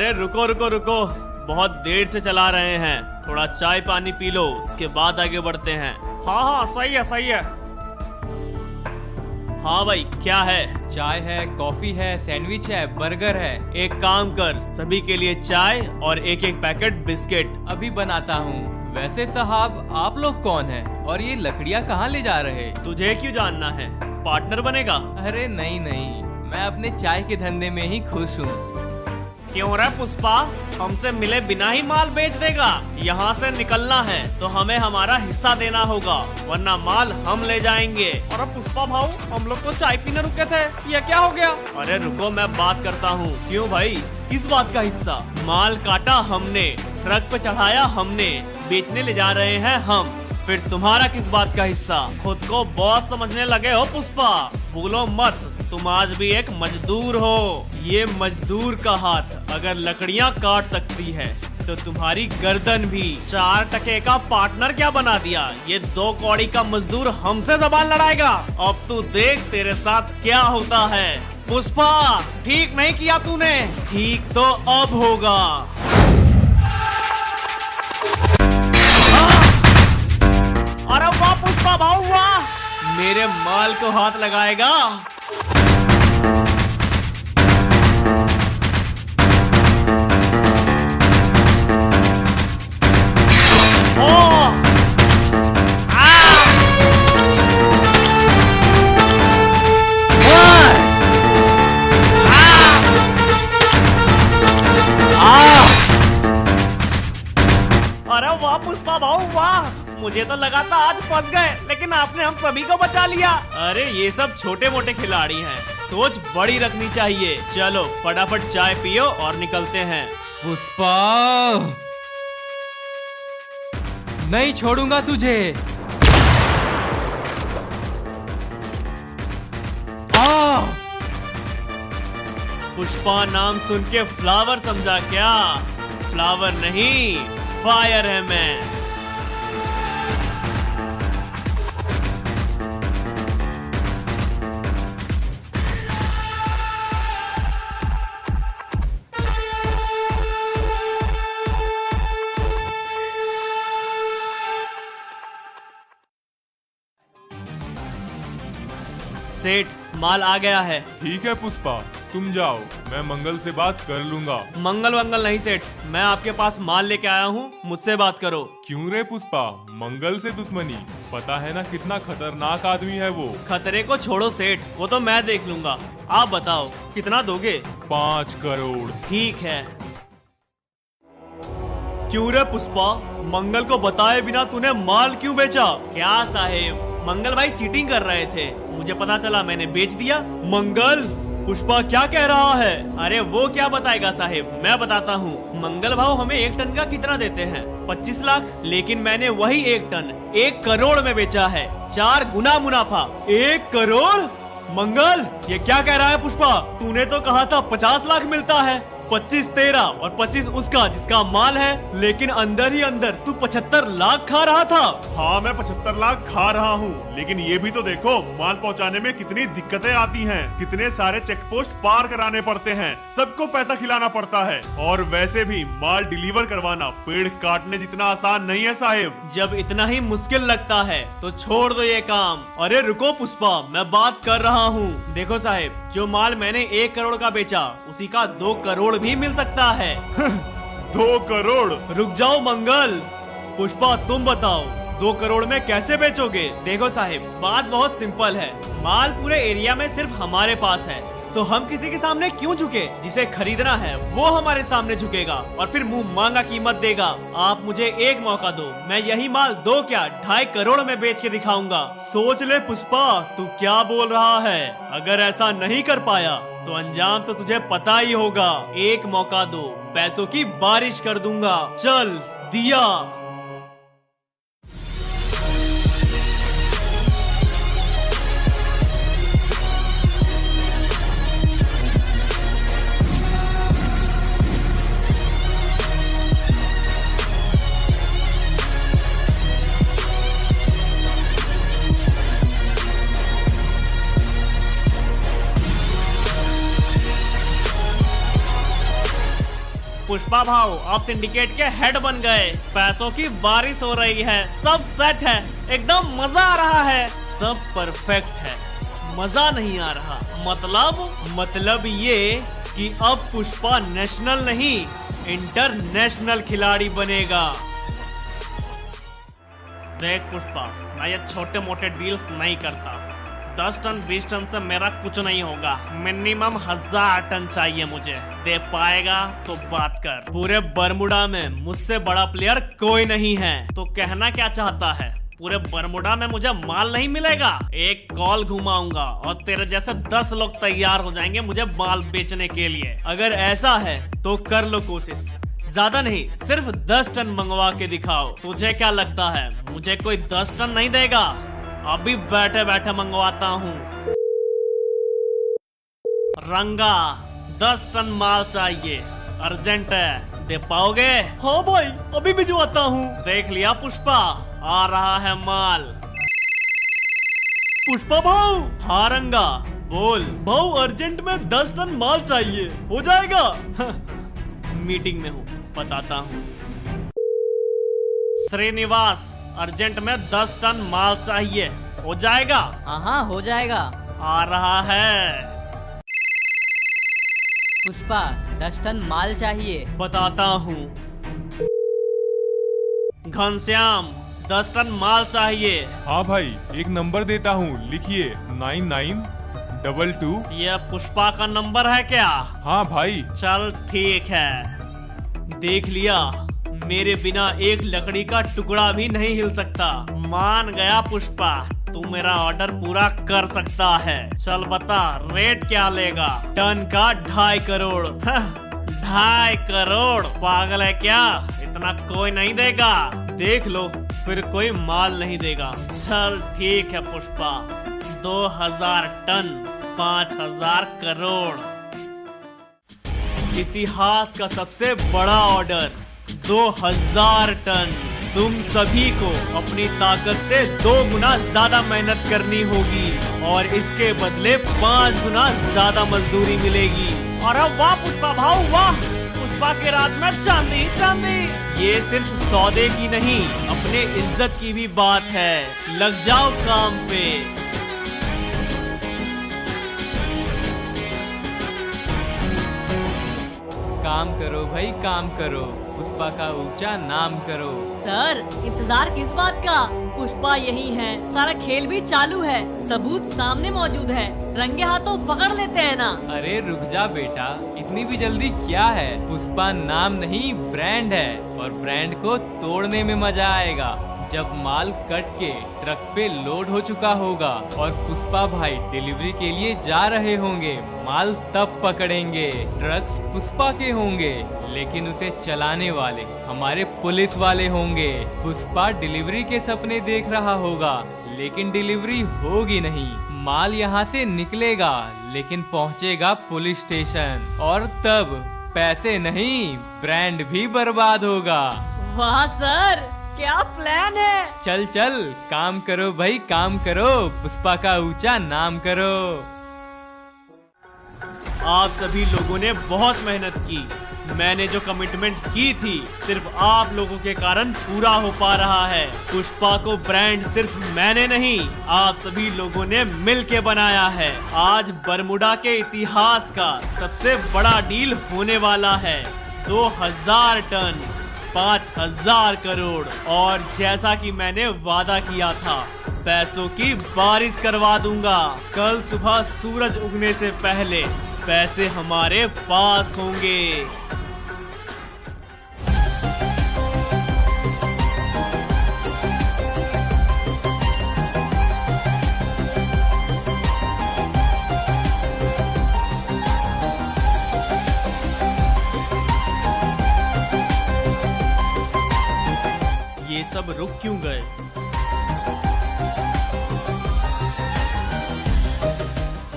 अरे रुको रुको रुको, बहुत देर से चला रहे हैं, थोड़ा चाय पानी पी लो, उसके बाद आगे बढ़ते हैं। हाँ हाँ सही है सही है। हाँ भाई क्या है? चाय है, कॉफी है, सैंडविच है, बर्गर है। एक काम कर, सभी के लिए चाय और एक एक पैकेट बिस्किट। अभी बनाता हूँ। वैसे साहब आप लोग कौन हैं और ये लकड़ियाँ कहाँ ले जा रहे? तुझे क्यों जानना है? पार्टनर बनेगा? अरे नहीं नहीं, मैं अपने चाय के धंधे में ही खुश हूँ। क्यों रे पुष्पा, हमसे मिले बिना ही माल बेच देगा? यहाँ से निकलना है तो हमें हमारा हिस्सा देना होगा, वरना माल हम ले जाएंगे। अरे पुष्पा भाऊ, हम लोग तो चाय पीने रुके थे, ये क्या हो गया? अरे रुको मैं बात करता हूँ। क्यों भाई, किस बात का हिस्सा? माल काटा हमने, ट्रक पे चढ़ाया हमने, बेचने ले जा रहे हैं हम, फिर तुम्हारा किस बात का हिस्सा? खुद को बॉस समझने लगे हो पुष्पा? भूलो मत, तुम आज भी एक मजदूर हो। ये मजदूर का हाथ अगर लकड़ियाँ काट सकती है तो तुम्हारी गर्दन भी। 4 टके का पार्टनर क्या बना दिया? ये 2 कौड़ी का मजदूर हमसे जबान लड़ाएगा? अब तू देख तेरे साथ क्या होता है। पुष्पा, ठीक नहीं किया तूने। ठीक तो अब होगा। अरे वाह पुष्पा भाऊ वाह, मेरे माल को हाथ लगाएगा। अरे वाह पुष्पा भाऊ वाह, मुझे तो लगा था आज फंस गए, लेकिन आपने हम सभी को बचा लिया। अरे ये सब छोटे मोटे खिलाड़ी हैं, सोच बड़ी रखनी चाहिए। चलो फटाफट चाय पियो और निकलते हैं। पुष्पा, नहीं छोड़ूंगा तुझे। पुष्पा नाम सुन के फ्लावर समझा क्या? फ्लावर नहीं, फायर है मैं। सेठ, माल आ गया है। ठीक है पुष्पा, तुम जाओ, मैं मंगल से बात कर लूंगा। मंगल वंगल नहीं सेठ, मैं आपके पास माल लेके आया हूँ, मुझसे बात करो। क्यों रे पुष्पा, मंगल से दुश्मनी? पता है ना कितना खतरनाक आदमी है वो। खतरे को छोड़ो सेठ, वो तो मैं देख लूंगा। आप बताओ कितना दोगे? 5 करोड़। ठीक है। क्यों रे पुष्पा, मंगल को बताए बिना तूने माल क्यों बेचा? क्या साहेब, मंगल भाई चीटिंग कर रहे थे, मुझे पता चला, मैंने बेच दिया। मंगल, पुष्पा क्या कह रहा है? अरे वो क्या बताएगा साहेब, मैं बताता हूँ। मंगल भाव हमें 1 टन का कितना देते हैं? 25 लाख, लेकिन मैंने वही 1 टन 1 करोड़ में बेचा है। 4 गुना मुनाफा। 1 करोड़? मंगल, ये क्या कह रहा है पुष्पा? तूने तो कहा था 50 लाख मिलता है। 25 तेरा और 25 उसका जिसका माल है, लेकिन अंदर ही अंदर तू 75 लाख खा रहा था। हाँ मैं 75 लाख खा रहा हूँ, लेकिन ये भी तो देखो माल पहुँचाने में कितनी दिक्कतें आती हैं, कितने सारे चेक पोस्ट पार कराने पड़ते हैं, सबको पैसा खिलाना पड़ता है, और वैसे भी माल डिलीवर करवाना पेड़ काटने जितना आसान नहीं है साहेब। जब इतना ही मुश्किल लगता है तो छोड़ दो ये काम। अरे रुको पुष्पा, मैं बात कर रहा हूँ। देखो साहेब, जो माल मैंने 1 करोड़ का बेचा, उसी का 2 करोड़ भी मिल सकता है। 2 करोड़? रुक जाओ मंगल। पुष्पा तुम बताओ, 2 करोड़ में कैसे बेचोगे? देखो साहिब, बात बहुत सिंपल है। माल पूरे एरिया में सिर्फ हमारे पास है, तो हम किसी के सामने क्यों झुके? जिसे खरीदना है वो हमारे सामने झुकेगा और फिर मुंह मांगा कीमत देगा। आप मुझे एक मौका दो, मैं यही माल 2 क्या 2.5 करोड़ में बेच के दिखाऊंगा। सोच ले पुष्पा, तू क्या बोल रहा है? अगर ऐसा नहीं कर पाया तो अंजाम तो तुझे पता ही होगा। एक मौका दो, पैसों की बारिश कर दूंगा। चल दिया। पुष्पा भाव, आप सिंडिकेट के हेड बन गए, पैसों की बारिश हो रही है, सब सेट है, एकदम मजा आ रहा है, सब परफेक्ट है, मजा नहीं आ रहा। मतलब ये कि अब पुष्पा नेशनल नहीं इंटरनेशनल खिलाड़ी बनेगा। देख पुष्पा, मैं ये छोटे मोटे डील्स नहीं करता, 10 टन 20 टन से मेरा कुछ नहीं होगा, मिनिमम 1000 टन चाहिए मुझे। दे पाएगा तो बात कर। पूरे बरमुडा में मुझसे बड़ा प्लेयर कोई नहीं है। तो कहना क्या चाहता है? पूरे बरमुडा में मुझे माल नहीं मिलेगा? एक कॉल घुमाऊंगा और तेरे जैसे 10 लोग तैयार हो जाएंगे मुझे माल बेचने के लिए। अगर ऐसा है तो कर लो कोशिश, ज्यादा नहीं, सिर्फ 10 टन मंगवा के दिखाओ। तुझे क्या लगता है मुझे कोई 10 टन नहीं देगा? अभी बैठे बैठे मंगवाता हूँ। रंगा 10 टन माल चाहिए, अर्जेंट है, दे पाओगे? हाँ भाई, अभी भिजवाता हूँ। देख लिया पुष्पा, आ रहा है माल। पुष्पा भाऊ। हाँ रंगा बोल। भाऊ अर्जेंट में 10 टन माल चाहिए, हो जाएगा? मीटिंग में हूँ, बताता हूँ। श्रीनिवास, अर्जेंट में 10 टन माल चाहिए, हो जाएगा? हाँ हो जाएगा। आ रहा है। पुष्पा 10 टन माल चाहिए, बताता हूँ। घनश्याम 10 टन माल चाहिए। हाँ भाई, एक नंबर देता हूँ, लिखिए 9922। ये पुष्पा का नंबर है क्या? हाँ भाई। चल ठीक है, देख लिया, मेरे बिना एक लकड़ी का टुकड़ा भी नहीं हिल सकता। मान गया पुष्पा, तू मेरा ऑर्डर पूरा कर सकता है। चल बता, रेट क्या लेगा? टन का 2.5 करोड़। 2.5 करोड़? पागल है क्या? इतना कोई नहीं देगा। देख लो, फिर कोई माल नहीं देगा। चल ठीक है पुष्पा, 2000 टन, 5000 करोड़। इतिहास का सबसे बड़ा ऑर्डर, 2000 टन। तुम सभी को अपनी ताकत से 2 गुना ज्यादा मेहनत करनी होगी और इसके बदले 5 गुना ज्यादा मजदूरी मिलेगी। अरे वाह पुष्पा भाऊ वाह, पुष्पा के रात में चांदी चांदी। ये सिर्फ सौदे की नहीं, अपने इज्जत की भी बात है। लग जाओ काम पे। काम करो भाई, काम करो, पुष्पा का ऊंचा नाम करो। सर इंतजार किस बात का? पुष्पा यही है, सारा खेल भी चालू है, सबूत सामने मौजूद है, रंगे हाथों पकड़ लेते हैं ना। अरे रुक जा बेटा, इतनी भी जल्दी क्या है? पुष्पा नाम नहीं ब्रांड है और ब्रांड को तोड़ने में मजा आएगा जब माल कट के ट्रक पे लोड हो चुका होगा और पुष्पा भाई डिलीवरी के लिए जा रहे होंगे। माल तब पकड़ेंगे। ट्रक्स पुष्पा के होंगे लेकिन उसे चलाने वाले हमारे पुलिस वाले होंगे। पुष्पा डिलीवरी के सपने देख रहा होगा लेकिन डिलीवरी होगी नहीं। माल यहाँ से निकलेगा लेकिन पहुँचेगा पुलिस स्टेशन और तब पैसे नहीं, ब्रांड भी बर्बाद होगा। वाह सर, क्या प्लान है? चल चल, काम करो भाई, काम करो, पुष्पा का ऊंचा नाम करो। आप सभी लोगों ने बहुत मेहनत की। मैंने जो कमिटमेंट की थी सिर्फ आप लोगों के कारण पूरा हो पा रहा है। पुष्पा को ब्रांड सिर्फ मैंने नहीं, आप सभी लोगों ने मिल के बनाया है। आज बरमुडा के इतिहास का सबसे बड़ा डील होने वाला है। 2000 टन, 5000 करोड़ और जैसा कि मैंने वादा किया था, पैसों की बारिश करवा दूंगा। कल सुबह सूरज उगने से पहले पैसे हमारे पास होंगे। ये सब रुक क्यों गए?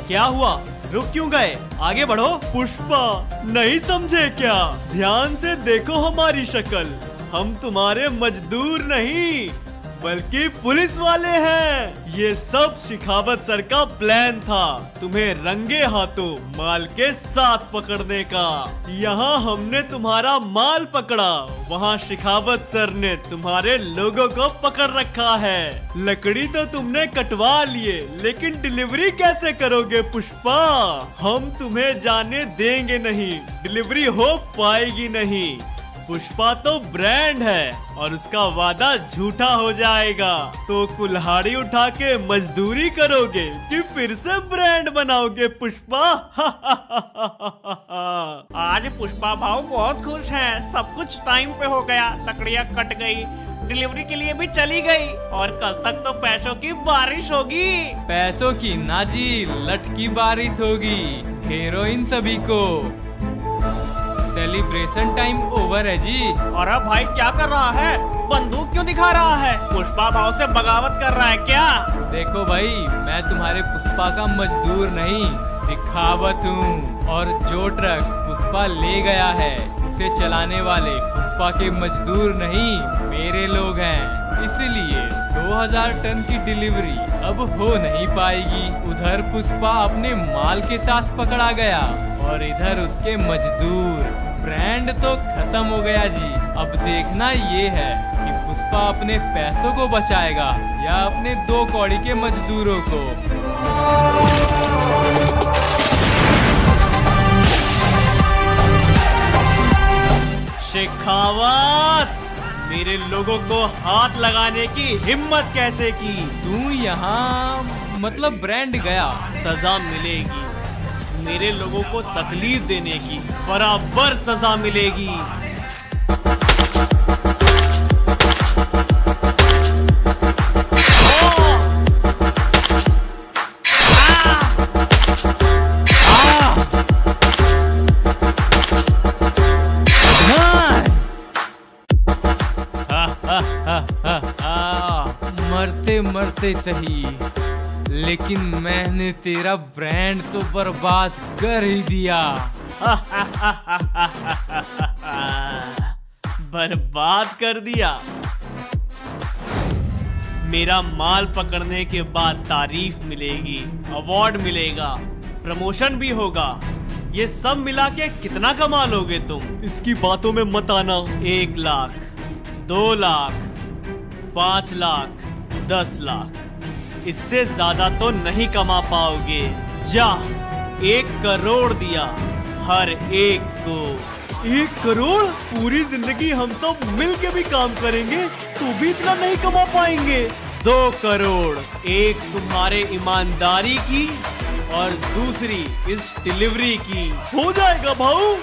क्या हुआ? रुक क्यों गए? आगे बढ़ो। पुष्पा नहीं समझे क्या? ध्यान से देखो हमारी शक्ल, हम तुम्हारे मजदूर नहीं, बल्कि पुलिस वाले हैं। ये सब शिखावत सर का प्लान था, तुम्हें रंगे हाथों माल के साथ पकड़ने का। यहाँ हमने तुम्हारा माल पकड़ा, वहाँ शिखावत सर ने तुम्हारे लोगों को पकड़ रखा है। लकड़ी तो तुमने कटवा लिए, लेकिन डिलीवरी कैसे करोगे पुष्पा? हम तुम्हें जाने देंगे नहीं, डिलीवरी हो पाएगी नहीं। पुष्पा तो ब्रांड है और उसका वादा झूठा हो जाएगा। तो कुल्हाड़ी उठा के मजदूरी करोगे कि फिर से ब्रांड बनाओगे पुष्पा? आज पुष्पा भाव बहुत खुश हैं। सब कुछ टाइम पे हो गया, लकड़ियाँ कट गई, डिलीवरी के लिए भी चली गई और कल तक तो पैसों की बारिश होगी। पैसों की ना जी, लठ की बारिश होगी। घेरो इन सभी को, सेलिब्रेशन टाइम ओवर है जी। और अब भाई क्या कर रहा है? बंदूक क्यों दिखा रहा है? पुष्पा भाव से बगावत कर रहा है क्या? देखो भाई, मैं तुम्हारे पुष्पा का मजदूर नहीं, शिखावत हूँ। और जो ट्रक पुष्पा ले गया है, उसे चलाने वाले पुष्पा के मजदूर नहीं, मेरे लोग हैं। इसलिए 2000 टन की डिलीवरी अब हो नहीं पाएगी। उधर पुष्पा अपने माल के साथ पकड़ा गया और इधर उसके मजदूर। ब्रांड तो खत्म हो गया जी। अब देखना ये है कि पुष्पा अपने पैसों को बचाएगा या अपने 2 कौड़ी के मजदूरों को। शेखावत, मेरे लोगों को हाथ लगाने की हिम्मत कैसे की? तू यहाँ मतलब ब्रांड गया। सजा मिलेगी, मेरे लोगों को तकलीफ देने की बराबर सजा मिलेगी। मरते मरते सही, लेकिन मैंने तेरा ब्रांड तो बर्बाद कर ही दिया। बर्बाद कर दिया? मेरा माल पकड़ने के बाद तारीफ मिलेगी, अवार्ड मिलेगा, प्रमोशन भी होगा। ये सब मिला के कितना कमा लोगे तुम? इसकी बातों में मत आना। 1 लाख, 2 लाख, 5 लाख, 10 लाख, इससे ज्यादा तो नहीं कमा पाओगे। जा, 1 करोड़ दिया हर एक को। 1 करोड़? पूरी जिंदगी हम सब मिल के भी काम करेंगे तो भी इतना नहीं कमा पाएंगे। 2 करोड़, एक तुम्हारे ईमानदारी की और दूसरी इस डिलीवरी की। हो जाएगा भाऊ।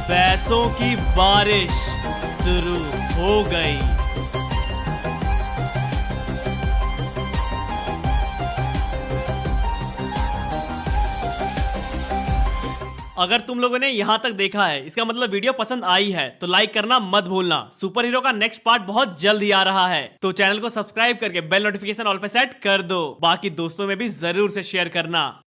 पैसों की बारिश शुरू हो गई। अगर तुम लोगों ने यहाँ तक देखा है, इसका मतलब वीडियो पसंद आई है, तो लाइक करना मत भूलना। सुपर हीरो का नेक्स्ट पार्ट बहुत जल्द ही आ रहा है, तो चैनल को सब्सक्राइब करके बेल नोटिफिकेशन ऑल पे सेट कर दो। बाकी दोस्तों में भी जरूर से शेयर करना।